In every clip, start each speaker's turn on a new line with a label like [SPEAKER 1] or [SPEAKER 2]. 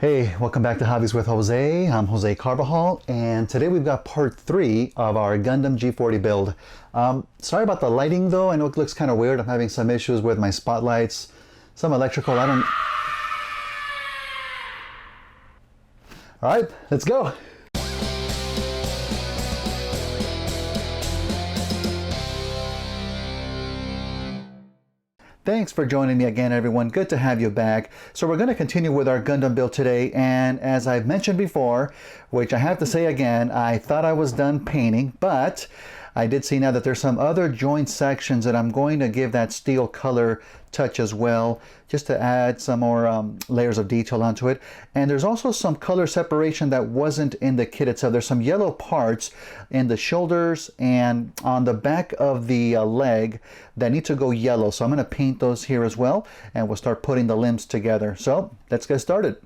[SPEAKER 1] Hey, welcome back to Hobbies with Jose. I'm Jose Carbajal, and today we've got part 3 of our Gundam G40 build. Sorry about the lighting though, I know it looks kind of weird. I'm having some issues with my spotlights, some electrical, I don't... Alright, let's go! Thanks for joining me again, everyone. Good to have you back. So we're going to continue with our Gundam build today, and as I've mentioned before, which I have to say again, I thought I was done painting, but I did see now that there's some other joint sections that I'm going to give that steel color touch as well, just to add some more layers of detail onto it. And there's also some color separation that wasn't in the kit itself. There's some yellow parts in the shoulders and on the back of the leg that need to go yellow. So I'm going to paint those here as well, and we'll start putting the limbs together. So let's get started.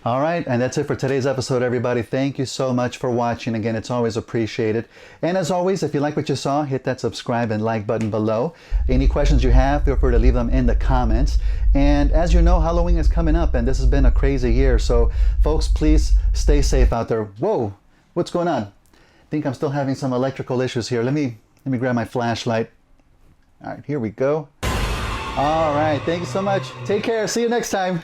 [SPEAKER 1] All right, and that's it for today's episode, everybody. Thank you so much for watching. Again, it's always appreciated. And as always, if you like what you saw, hit that subscribe and like button below. Any questions you have, feel free to leave them in the comments. And as you know, Halloween is coming up, and this has been a crazy year. So, folks, please stay safe out there. Whoa, what's going on? I think I'm still having some electrical issues here. Let me grab my flashlight. All right, here we go. All right, thank you so much. Take care. See you next time.